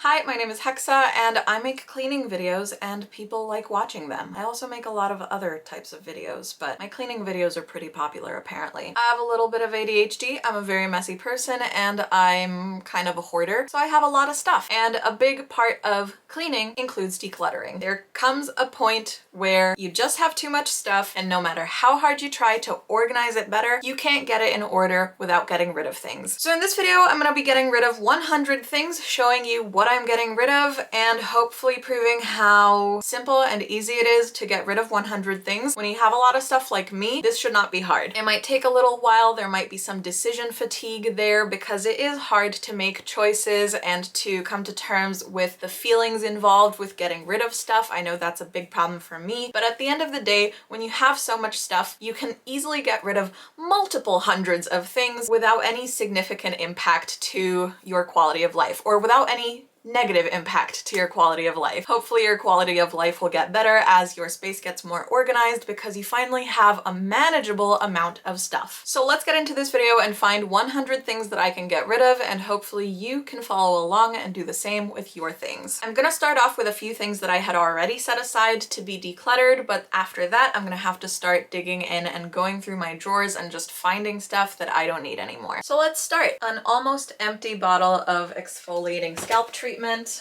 Hi, my name is Hexa and I make cleaning videos and people like watching them. I also make a lot of other types of videos, but my cleaning videos are pretty popular apparently. I have a little bit of ADHD, I'm a very messy person, and I'm kind of a hoarder, so I have a lot of stuff. And a big part of cleaning includes decluttering. There comes a point where you just have too much stuff, and no matter how hard you try to organize it better, you can't get it in order without getting rid of things. So in this video, I'm gonna be getting rid of 100 things, showing you what I'm getting rid of and hopefully proving how simple and easy it is to get rid of 100 things. When you have a lot of stuff like me, this should not be hard. It might take a little while, there might be some decision fatigue there because it is hard to make choices and to come to terms with the feelings involved with getting rid of stuff. I know that's a big problem for me, but at the end of the day, when you have so much stuff, you can easily get rid of multiple hundreds of things without any significant impact to your quality of life, or without any negative impact to your quality of life. Hopefully your quality of life will get better as your space gets more organized because you finally have a manageable amount of stuff. So let's get into this video and find 100 things that I can get rid of, and hopefully you can follow along and do the same with your things. I'm gonna start off with a few things that I had already set aside to be decluttered, but after that I'm gonna have to start digging in and going through my drawers and just finding stuff that I don't need anymore. So let's start. An almost empty bottle of exfoliating scalp treatment,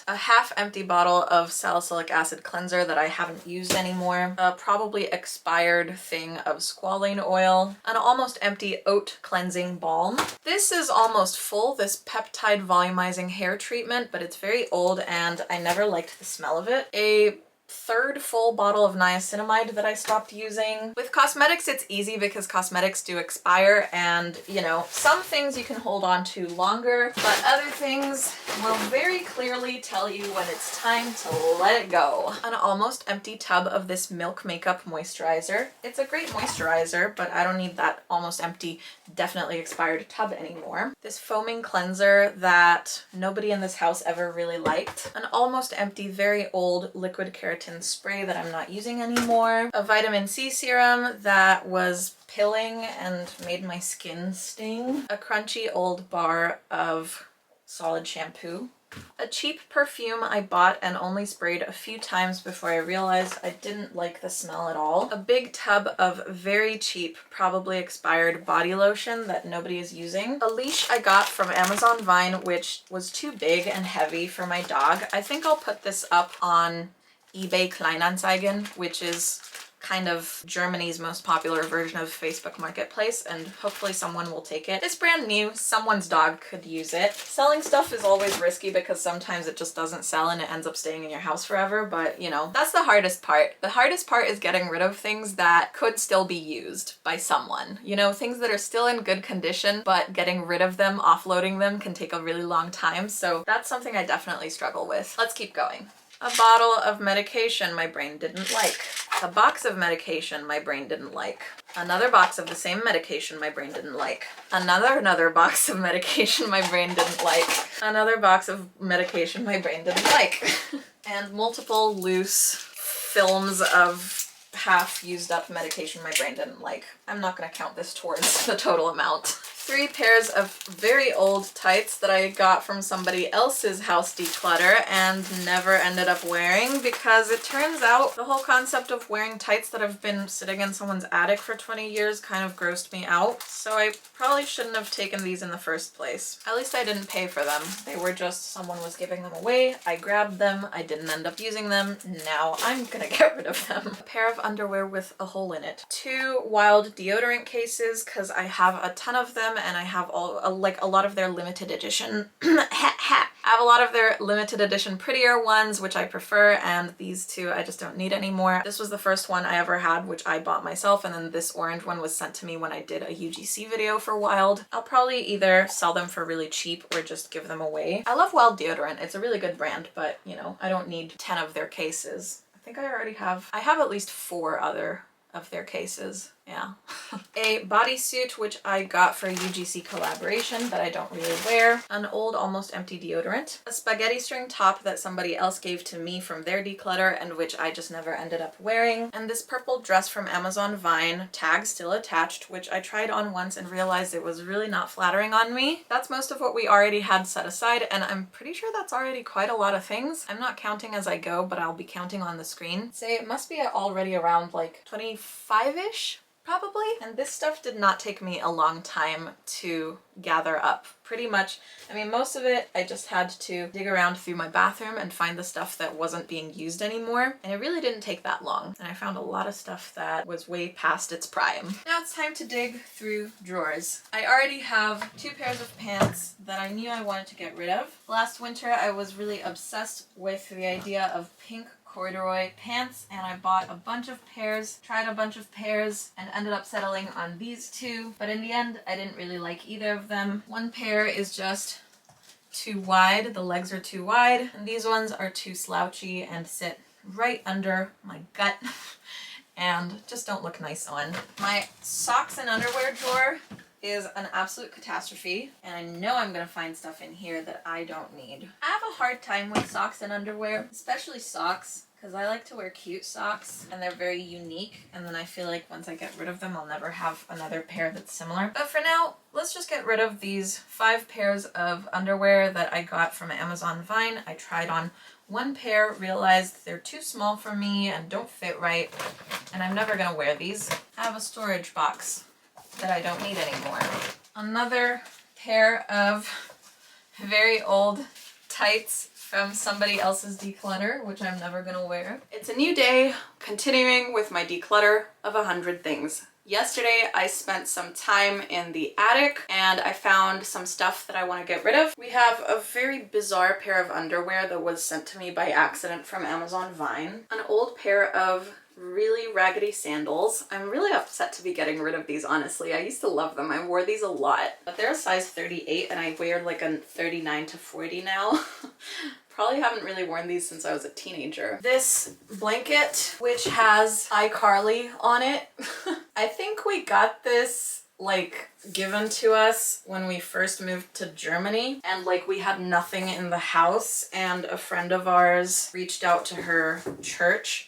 a half empty bottle of salicylic acid cleanser that I haven't used anymore, a probably expired thing of squalane oil, an almost empty oat cleansing balm. This is almost full, this peptide volumizing hair treatment, but it's very old and I never liked the smell of it. A third full bottle of niacinamide that I stopped using. With cosmetics, it's easy because cosmetics do expire and, you know, some things you can hold on to longer, but other things will very clearly tell you when it's time to let it go. An almost empty tub of this Milk Makeup moisturizer. It's a great moisturizer, but I don't need that almost empty, definitely expired tub anymore. This foaming cleanser that nobody in this house ever really liked. An almost empty, very old liquid keratin spray that I'm not using anymore. A vitamin C serum that was pilling and made my skin sting. A crunchy old bar of solid shampoo. A cheap perfume I bought and only sprayed a few times before I realized I didn't like the smell at all. A big tub of very cheap, probably expired body lotion that nobody is using. A leash I got from Amazon Vine, which was too big and heavy for my dog. I think I'll put this up on eBay Kleinanzeigen, which is kind of Germany's most popular version of Facebook Marketplace, and hopefully someone will take it. It's brand new, someone's dog could use it. Selling stuff is always risky because sometimes it just doesn't sell and it ends up staying in your house forever, but you know, that's the hardest part. The hardest part is getting rid of things that could still be used by someone. You know, things that are still in good condition, but getting rid of them, offloading them can take a really long time, so that's something I definitely struggle with. Let's keep going. A bottle of medication my brain didn't like. A box of medication my brain didn't like. Another box of the same medication my brain didn't like. Another box of medication my brain didn't like. Another box of medication my brain didn't like. And multiple loose films of half used up medication my brain didn't like. I'm not gonna count this towards the total amount. 3 pairs of very old tights that I got from somebody else's house declutter and never ended up wearing because it turns out the whole concept of wearing tights that have been sitting in someone's attic for 20 years kind of grossed me out. So I probably shouldn't have taken these in the first place. At least I didn't pay for them. They were just, someone was giving them away. I grabbed them. I didn't end up using them. Now I'm gonna get rid of them. A pair of underwear with a hole in it. 2 wild deodorant cases because I have a ton of them and I have like a lot of their limited edition I have a lot of their limited edition prettier ones, which I prefer, and these two I just don't need anymore. This was the first one I ever had, which I bought myself, and then this orange one was sent to me when I did a UGC video for Wild. I'll probably either sell them for really cheap or just give them away. I love Wild deodorant. It's a really good brand, but you know, I don't need 10 of their cases. I think I have at least 4 other of their cases Yeah. A bodysuit, which I got for a UGC collaboration that I don't really wear. An old, almost empty deodorant. A spaghetti string top that somebody else gave to me from their declutter and which I just never ended up wearing. And this purple dress from Amazon Vine, tag still attached, which I tried on once and realized it was really not flattering on me. That's most of what we already had set aside, and I'm pretty sure that's already quite a lot of things. I'm not counting as I go, but I'll be counting on the screen. Say it must be already around like 25-ish. Probably. And this stuff did not take me a long time to gather up. Pretty much, I mean, most of it I just had to dig around through my bathroom and find the stuff that wasn't being used anymore. And it really didn't take that long. And I found a lot of stuff that was way past its prime. Now it's time to dig through drawers. I already have 2 pairs of pants that I knew I wanted to get rid of. Last winter I was really obsessed with the idea of pink corduroy pants, and I bought a bunch of pairs, tried a bunch of pairs, and ended up settling on these 2, but in the end I didn't really like either of them. One pair is just too wide, the legs are too wide, and these ones are too slouchy and sit right under my gut and just don't look nice on. My socks and underwear drawer is an absolute catastrophe, and I know I'm gonna find stuff in here that I don't need. I have a hard time with socks and underwear, especially socks, because I like to wear cute socks and they're very unique, and then I feel like once I get rid of them I'll never have another pair that's similar. But for now, let's just get rid of these 5 pairs of underwear that I got from Amazon Vine. I tried on 1 pair, realized they're too small for me and don't fit right, and I'm never gonna wear these. I have a storage box that I don't need anymore. Another pair of very old tights from somebody else's declutter, which I'm never gonna wear. It's a new day, continuing with my declutter of 100 things. Yesterday I spent some time in the attic and I found some stuff that I want to get rid of. We have a very bizarre pair of underwear that was sent to me by accident from Amazon Vine. An old pair of really raggedy sandals. I'm really upset to be getting rid of these, honestly. I used to love them. I wore these a lot, but they're a size 38 and I wear like a 39 to 40 now. Probably haven't really worn these since I was a teenager. This blanket, which has iCarly on it. I think we got this like given to us when we first moved to Germany, and like we had nothing in the house, and a friend of ours reached out to her church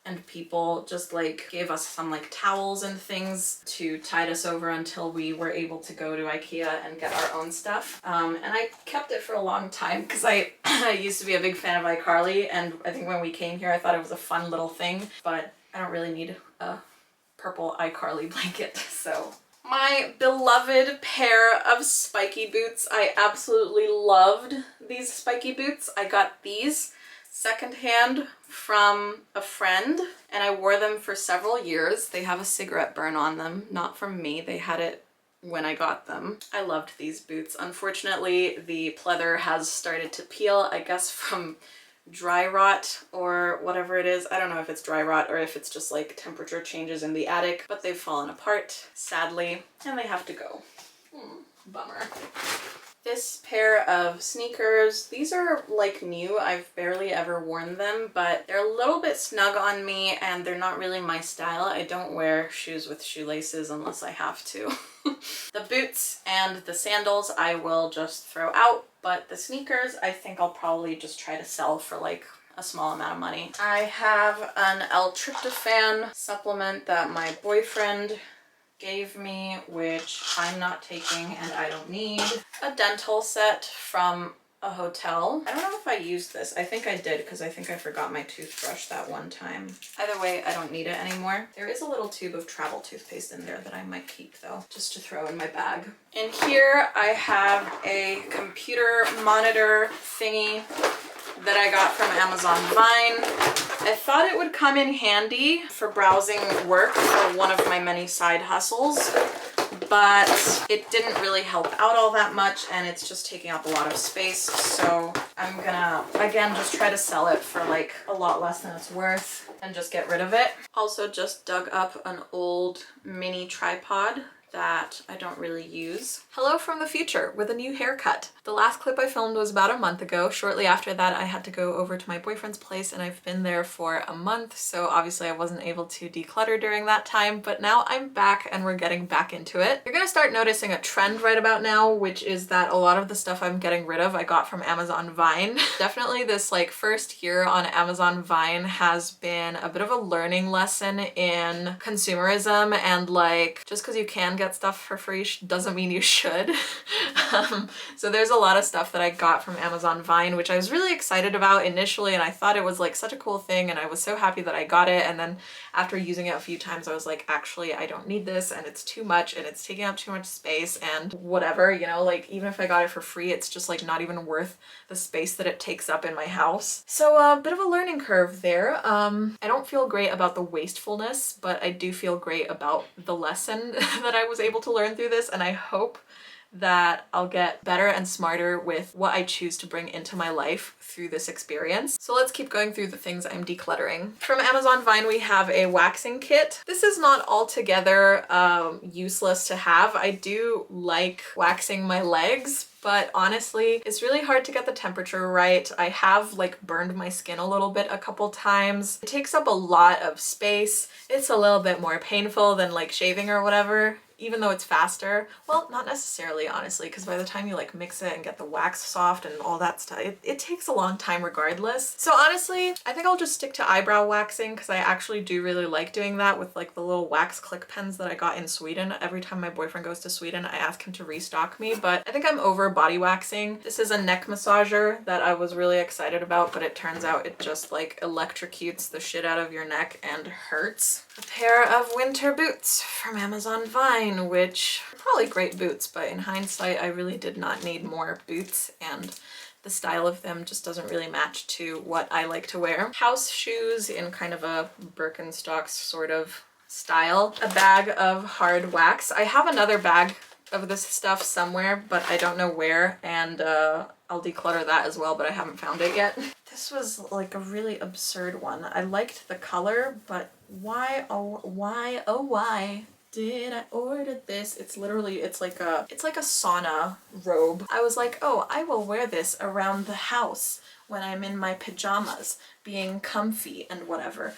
and people just like gave us some like towels and things to tide us over until we were able to go to IKEA and get our own stuff. And I kept it for a long time because I used to be a big fan of iCarly, and I think when we came here I thought it was a fun little thing, but I don't really need a purple iCarly blanket, so. My beloved pair of spiky boots. I absolutely loved these spiky boots. I got these secondhand from a friend and I wore them for several years. They have a cigarette burn on them, not from me. They had it when I got them. I loved these boots. Unfortunately, the pleather has started to peel, I guess from dry rot or whatever it is. I don't know if it's dry rot or if it's just like temperature changes in the attic, but they've fallen apart, sadly, and they have to go. Bummer. This pair of sneakers, these are like new. I've barely ever worn them, but they're a little bit snug on me and they're not really my style. I don't wear shoes with shoelaces unless I have to. The boots and the sandals I will just throw out, but the sneakers I think I'll probably just try to sell for like a small amount of money. I have an L-tryptophan supplement that my boyfriend gave me, which I'm not taking and I don't need. A dental set from a hotel. I don't know if I used this. I think I did because I think I forgot my toothbrush that one time. Either way, I don't need it anymore. There is a little tube of travel toothpaste in there that I might keep though, just to throw in my bag. In here I have a computer monitor thingy that I got from Amazon Vine. I thought it would come in handy for browsing work for one of my many side hustles, but it didn't really help out all that much and it's just taking up a lot of space. So I'm gonna, again, just try to sell it for like a lot less than it's worth and just get rid of it. Also just dug up an old mini tripod that I don't really use. Hello from the future with a new haircut. The last clip I filmed was about a month ago. Shortly after that, I had to go over to my boyfriend's place and I've been there for a month, so obviously I wasn't able to declutter during that time, but now I'm back and we're getting back into it. You're gonna start noticing a trend right about now, which is that a lot of the stuff I'm getting rid of I got from Amazon Vine. Definitely this like first year on Amazon Vine has been a bit of a learning lesson in consumerism, and like just because you can get stuff for free doesn't mean you should. So there's a lot of stuff that I got from Amazon Vine, which I was really excited about initially, and I thought it was like such a cool thing and I was so happy that I got it, and then after using it a few times I was like, actually I don't need this and it's too much and it's taking up too much space and whatever, you know, like even if I got it for free it's just like not even worth the space that it takes up in my house. So a bit of a learning curve there. I don't feel great about the wastefulness, but I do feel great about the lesson that I was able to learn through this, and I hope that I'll get better and smarter with what I choose to bring into my life through this experience. So let's keep going through the things I'm decluttering. From Amazon Vine we have a waxing kit. This is not altogether useless to have. I do like waxing my legs, but honestly, it's really hard to get the temperature right. I have like burned my skin a little bit a couple times. It takes up a lot of space. It's a little bit more painful than like shaving or whatever, even though it's faster. Well, not necessarily, honestly, because by the time you like mix it and get the wax soft and all that stuff, it takes a long time regardless. So honestly, I think I'll just stick to eyebrow waxing because I actually do really like doing that with like the little wax click pens that I got in Sweden. Every time my boyfriend goes to Sweden, I ask him to restock me, but I think I'm over body waxing. This is a neck massager that I was really excited about, but it turns out it just like electrocutes the shit out of your neck and hurts. A pair of winter boots from Amazon Vine, which are probably great boots, but in hindsight I really did not need more boots, and the style of them just doesn't really match to what I like to wear. House shoes in kind of a Birkenstock sort of style. A bag of hard wax. I have another bag of this stuff somewhere, but I don't know where, and I'll declutter that as well, but I haven't found it yet. This was like a really absurd one. I liked the color, but why, oh why did I order this? It's literally, it's like a sauna robe. I was like, oh, I will wear this around the house when I'm in my pajamas, being comfy and whatever.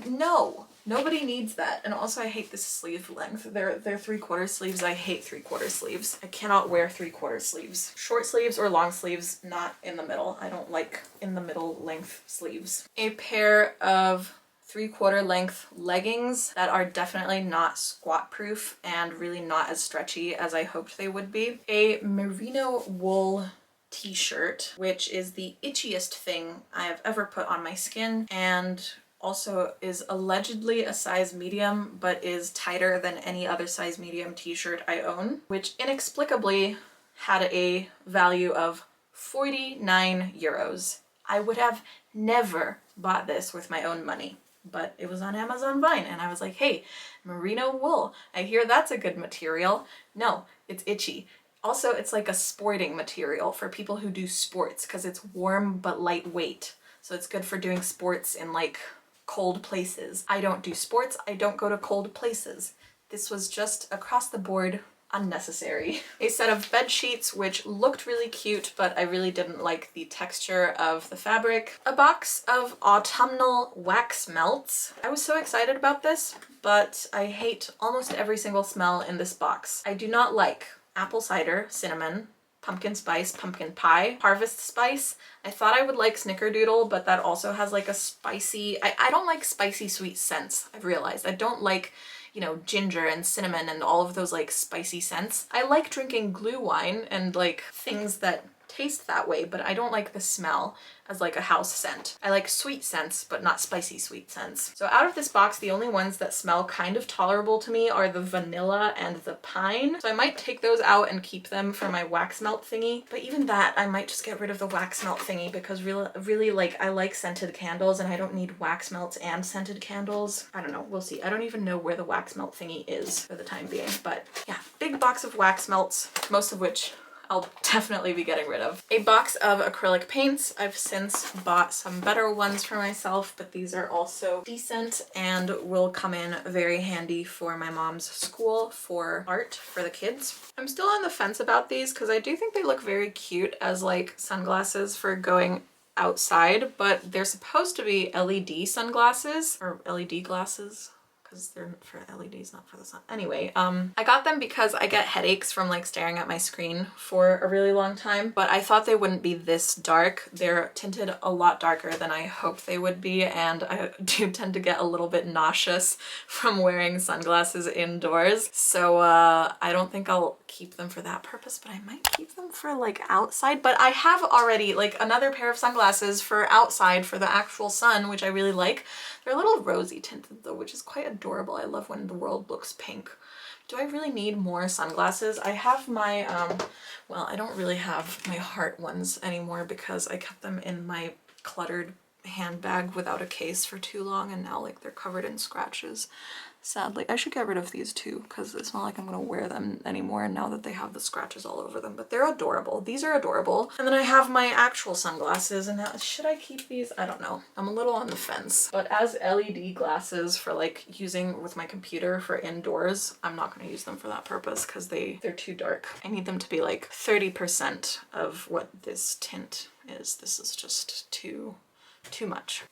No, nobody needs that. And also I hate this sleeve length. They're 3/4 sleeves. I hate 3/4 sleeves. I cannot wear 3/4 sleeves. Short sleeves or long sleeves, not in the middle. I don't like in the middle length sleeves. A pair of 3/4 length leggings that are definitely not squat proof and really not as stretchy as I hoped they would be. A merino wool t-shirt, which is the itchiest thing I have ever put on my skin, and also is allegedly a size medium, but is tighter than any other size medium t-shirt I own, which inexplicably had a value of 49 euros. I would have never bought this with my own money, but it was on Amazon Vine and I was like, hey, merino wool, I hear that's a good material. No, it's itchy. Also, it's like a sporting material for people who do sports because it's warm but lightweight. So it's good for doing sports in like cold places. I don't do sports. I don't go to cold places. This was just across the board unnecessary. A set of bed sheets, which looked really cute, but I really didn't like the texture of the fabric. A box of autumnal wax melts. I was so excited about this, but I hate almost every single smell in this box. I do not like apple cider, cinnamon, pumpkin spice, pumpkin pie, harvest spice. I thought I would like snickerdoodle, but that also has like a spicy, I don't like spicy sweet scents, I've realized. I don't like, you know, ginger and cinnamon and all of those like spicy scents. I like drinking glue wine and like things that taste that way, but I don't like the smell as like a house scent. I like sweet scents, but not spicy sweet scents. So out of this box, the only ones that smell kind of tolerable to me are the vanilla and the pine. So I might take those out and keep them for my wax melt thingy. But even that, I might just get rid of the wax melt thingy because really like I like scented candles and I don't need wax melts and scented candles. I don't know, we'll see. I don't even know where the wax melt thingy is for the time being, but yeah, big box of wax melts, most of which I'll definitely be getting rid of. A box of acrylic paints. I've since bought some better ones for myself, but these are also decent and will come in very handy for my mom's school for art for the kids. I'm still on the fence about these because I do think they look very cute as like sunglasses for going outside, but they're supposed to be LED sunglasses or LED glasses, because they're for LEDs, not for the sun. Anyway, I got them because I get headaches from like staring at my screen for a really long time, but I thought they wouldn't be this dark. They're tinted a lot darker than I hoped they would be, and I do tend to get a little bit nauseous from wearing sunglasses indoors. So I don't think I'll keep them for that purpose, but I might keep them for like outside. But I have already like another pair of sunglasses for outside for the actual sun, which I really like. They're a little rosy tinted though, which is quite adorable. I love when the world looks pink. Do I really need more sunglasses? I have my, well, I don't really have my heart ones anymore because I kept them in my cluttered handbag without a case for too long, and now like they're covered in scratches. Sadly, I should get rid of these too because it's not like I'm gonna wear them anymore now that they have the scratches all over them, but they're adorable. These are adorable. And then I have my actual sunglasses, and now should I keep these? I don't know. I'm a little on the fence, but as LED glasses for like using with my computer for indoors, I'm not gonna use them for that purpose because they're too dark. I need them to be like 30% of what this tint is. This is just too much.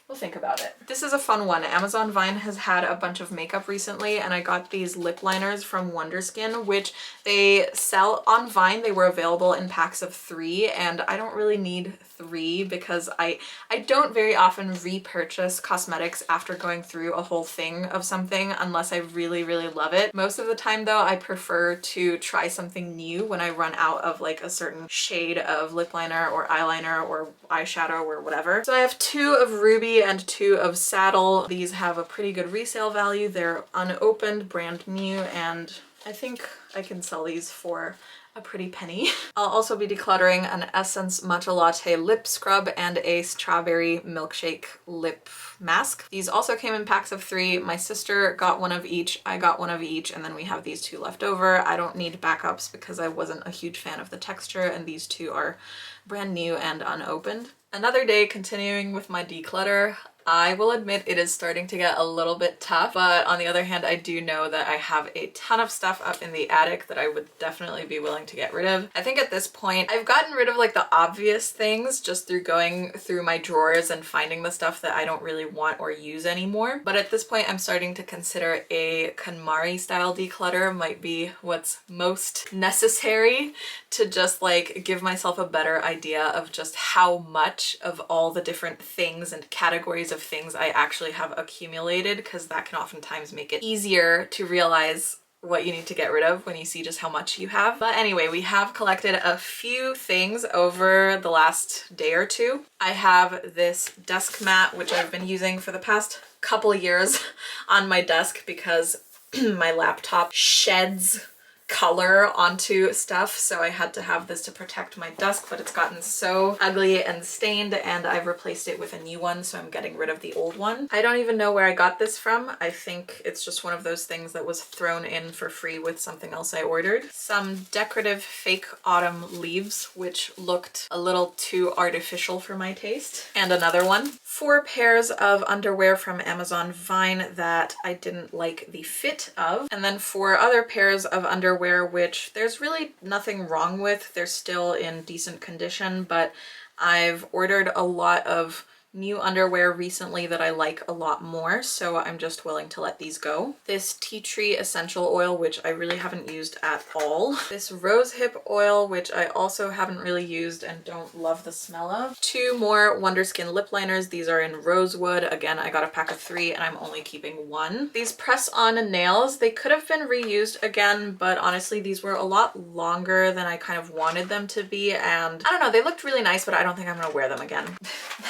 We'll think about it. This is a fun one. Amazon Vine has had a bunch of makeup recently, and I got these lip liners from Wonderskin, which they sell on Vine. They were available in packs of 3, and I don't really need 3 because I don't very often repurchase cosmetics after going through a whole thing of something unless I really, really love it. Most of the time though, I prefer to try something new when I run out of like a certain shade of lip liner or eyeliner or eyeshadow or whatever. So I have 2 of Ruby and 2 of Saddle. These have a pretty good resale value. They're unopened, brand new, and I think I can sell these for a pretty penny. I'll also be decluttering an Essence Matcha Latte lip scrub and a strawberry milkshake lip mask. These also came in packs of 3. My sister got one of each, I got one of each, and then we have these 2 left over. I don't need backups because I wasn't a huge fan of the texture, and these 2 are brand new and unopened. Another day continuing with my declutter. I will admit it is starting to get a little bit tough, but on the other hand, I do know that I have a ton of stuff up in the attic that I would definitely be willing to get rid of. I think at this point, I've gotten rid of like the obvious things just through going through my drawers and finding the stuff that I don't really want or use anymore. But at this point, I'm starting to consider a KonMari style declutter might be what's most necessary to just like give myself a better idea of just how much of all the different things and categories of things I actually have accumulated, because that can oftentimes make it easier to realize what you need to get rid of when you see just how much you have. But anyway, we have collected a few things over the last day or 2. I have this desk mat, which I've been using for the past couple years on my desk because my laptop sheds color onto stuff, so I had to have this to protect my desk, but it's gotten so ugly and stained, and I've replaced it with a new one, so I'm getting rid of the old one. I don't even know where I got this from. I think it's just one of those things that was thrown in for free with something else I ordered. Some decorative fake autumn leaves, which looked a little too artificial for my taste. And another one. 4 pairs of underwear from Amazon Vine that I didn't like the fit of. And then 4 other pairs of underwear which there's really nothing wrong with. They're still in decent condition, but I've ordered a lot of new underwear recently that I like a lot more, so I'm just willing to let these go. This tea tree essential oil, which I really haven't used at all. This rosehip oil, which I also haven't really used and don't love the smell of. 2 more Wonderskin lip liners. These are in rosewood. Again, I got a pack of 3 and I'm only keeping 1. These press-on nails, they could have been reused again, but honestly, these were a lot longer than I kind of wanted them to be, and I don't know, they looked really nice, but I don't think I'm gonna wear them again.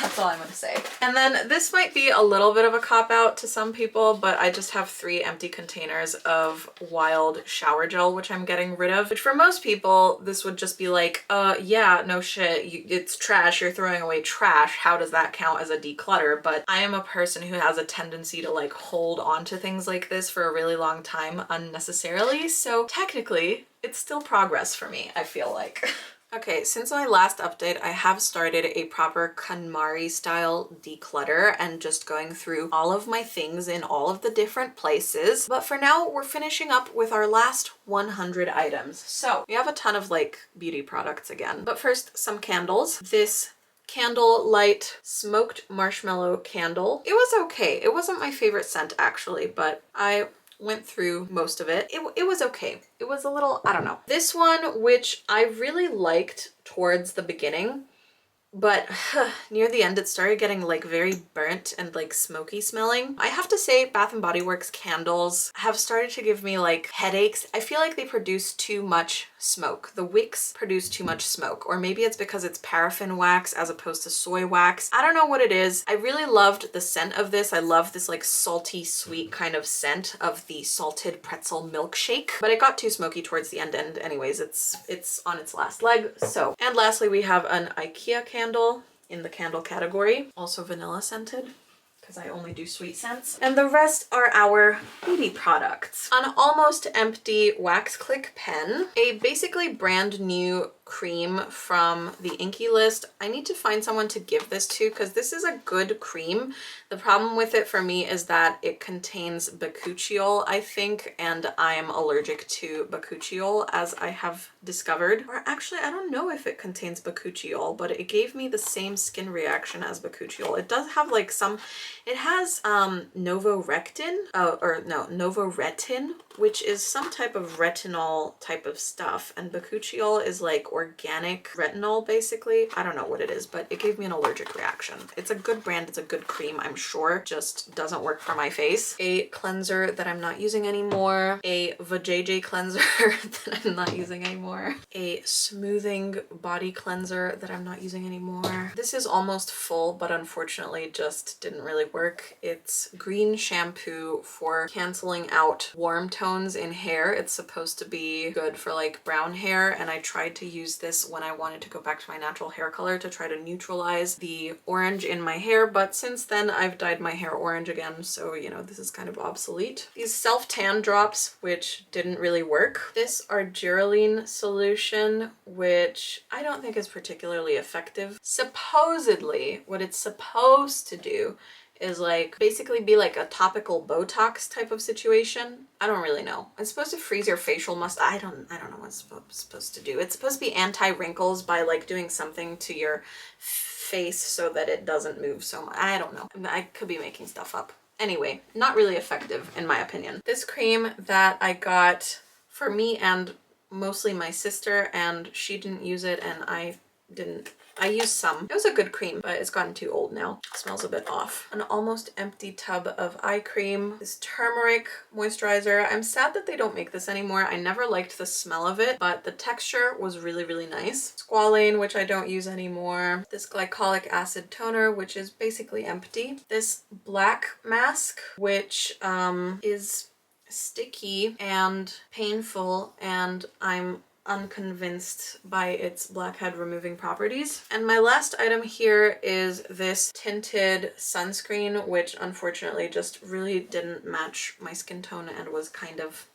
That's all I'm gonna say. And then this might be a little bit of a cop-out to some people, but I just have 3 empty containers of Wild shower gel, which I'm getting rid of. Which for most people, this would just be like, yeah, no shit, it's trash, you're throwing away trash. How does that count as a declutter? But I am a person who has a tendency to like hold on to things like this for a really long time unnecessarily. So technically, it's still progress for me, I feel like. Okay, since my last update, I have started a proper KonMari style declutter and just going through all of my things in all of the different places. But for now, we're finishing up with our last 100 items. So we have a ton of like beauty products again. But first, some candles. This Candle Light smoked marshmallow candle. It was okay. It wasn't my favorite scent actually, but I went through most of it. It was okay. It was a little, I don't know. This one, which I really liked towards the beginning, but near the end it started getting like very burnt and like smoky smelling. I have to say Bath & Body Works candles have started to give me like headaches. I feel like they produce too much smoke. The wicks produce too much smoke, or maybe it's because it's paraffin wax as opposed to soy wax. I don't know what it is. I really loved the scent of this. I love this like salty sweet kind of scent of the salted pretzel milkshake, but it got too smoky towards the end, and anyways, it's on its last leg. So, and lastly we have an IKEA candle in the candle category, also vanilla scented, because I only do sweet scents. And the rest are our beauty products. An almost empty wax click pen, a basically brand new cream from the Inky list. I need to find someone to give this to because this is a good cream. The problem with it for me is that it contains bakuchiol, I think, and I am allergic to bakuchiol, as I have discovered. Or actually, I don't know if it contains bakuchiol, but it gave me the same skin reaction as bakuchiol. It does have like some, it has novorectin, novoretin, which is some type of retinol type of stuff, and bakuchiol is like organic retinol basically. I don't know what it is, but it gave me an allergic reaction. It's a good brand, it's a good cream, I'm sure, just doesn't work for my face. A cleanser that I'm not using anymore, a vajayjay cleanser that I'm not using anymore, a smoothing body cleanser that I'm not using anymore. This is almost full, but unfortunately just didn't really work. It's green shampoo for canceling out warm tones in hair. It's supposed to be good for like brown hair, and I tried to use this when I wanted to go back to my natural hair color to try to neutralize the orange in my hair, but since then I've dyed my hair orange again, so you know, this is kind of obsolete. These self-tan drops, which didn't really work. This argireline solution, which I don't think is particularly effective. Supposedly, what it's supposed to do is like basically be like a topical Botox type of situation. I don't really know. It's supposed to freeze your facial I don't know what it's supposed to do. It's supposed to be anti-wrinkles by like doing something to your face so that it doesn't move so much. I don't know. I could be making stuff up. Anyway, not really effective in my opinion. This cream that I got for me and mostly my sister, and she didn't use it and I didn't. I used some. It was a good cream, but it's gotten too old now. It smells a bit off. An almost empty tub of eye cream. This turmeric moisturizer. I'm sad that they don't make this anymore. I never liked the smell of it, but the texture was really, really nice. Squalane, which I don't use anymore. This glycolic acid toner, which is basically empty. This black mask, which is sticky and painful, and I'm unconvinced by its blackhead removing properties. And my last item here is this tinted sunscreen, which unfortunately just really didn't match my skin tone and was kind of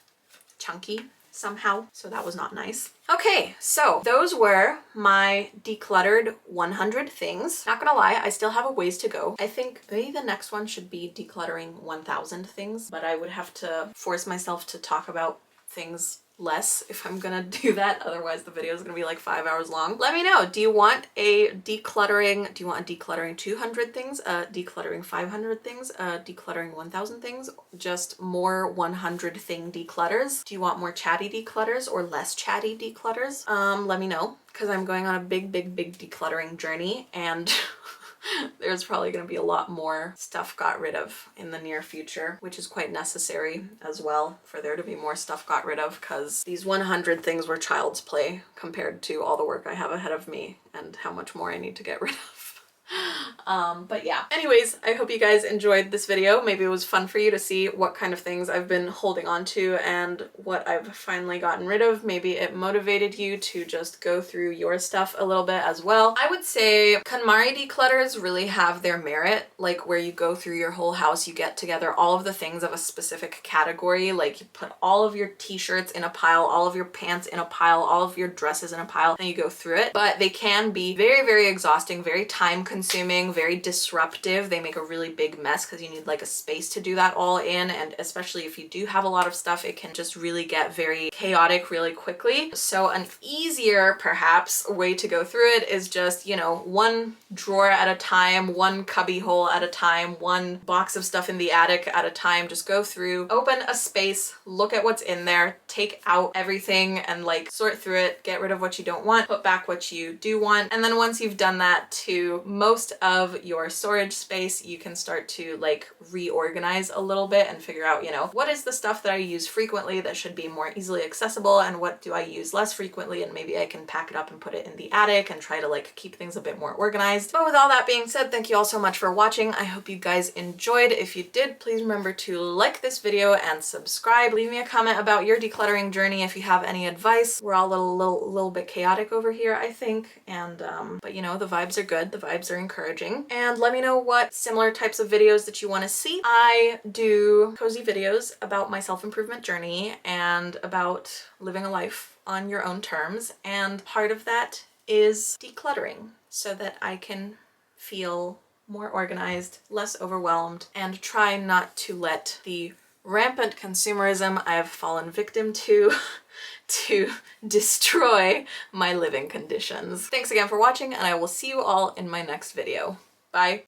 chunky somehow, so that was not nice. Okay, so those were my decluttered 100 things. Not gonna lie, I still have a ways to go. I think maybe the next one should be decluttering 1000 things, but I would have to force myself to talk about things less if I'm gonna do that, otherwise the video is gonna be like 5 hours long. Let me know, do you want a decluttering 200 things, decluttering 500 things, decluttering 1000 things, just more 100 thing declutters? Do you want more chatty declutters or less chatty declutters? Let me know, because I'm going on a big decluttering journey, and there's probably going to be a lot more stuff got rid of in the near future, which is quite necessary as well for there to be more stuff got rid of, because these 100 things were child's play compared to all the work I have ahead of me and how much more I need to get rid of. But yeah. Anyways, I hope you guys enjoyed this video. Maybe it was fun for you to see what kind of things I've been holding on to and what I've finally gotten rid of. Maybe it motivated you to just go through your stuff a little bit as well. I would say KonMari declutters really have their merit, like where you go through your whole house, you get together all of the things of a specific category, like you put all of your t-shirts in a pile, all of your pants in a pile, all of your dresses in a pile, and you go through it. But they can be very, very exhausting, very time consuming, very disruptive. They make a really big mess because you need like a space to do that all in, and especially if you do have a lot of stuff, it can just really get very chaotic really quickly. So an easier perhaps way to go through it is just, you know, one drawer at a time, one cubby hole at a time, one box of stuff in the attic at a time. Just go through, open a space, look at what's in there, take out everything and like sort through it, get rid of what you don't want, put back what you do want. And then once you've done that to most of your storage space, you can start to like reorganize a little bit and figure out, you know, what is the stuff that I use frequently that should be more easily accessible, and what do I use less frequently, and maybe I can pack it up and put it in the attic and try to like keep things a bit more organized. But with all that being said, thank you all so much for watching. I hope you guys enjoyed. If you did, please remember to like this video and subscribe. Leave me a comment about your decluttering journey if you have any advice. We're all a little bit chaotic over here, I think, and but you know, the vibes are good, the vibes are encouraging. And let me know what similar types of videos that you want to see. I do cozy videos about my self-improvement journey and about living a life on your own terms, and part of that is decluttering so that I can feel more organized, less overwhelmed, and try not to let the rampant consumerism I've fallen victim to destroy my living conditions. Thanks again for watching, and I will see you all in my next video. Bye!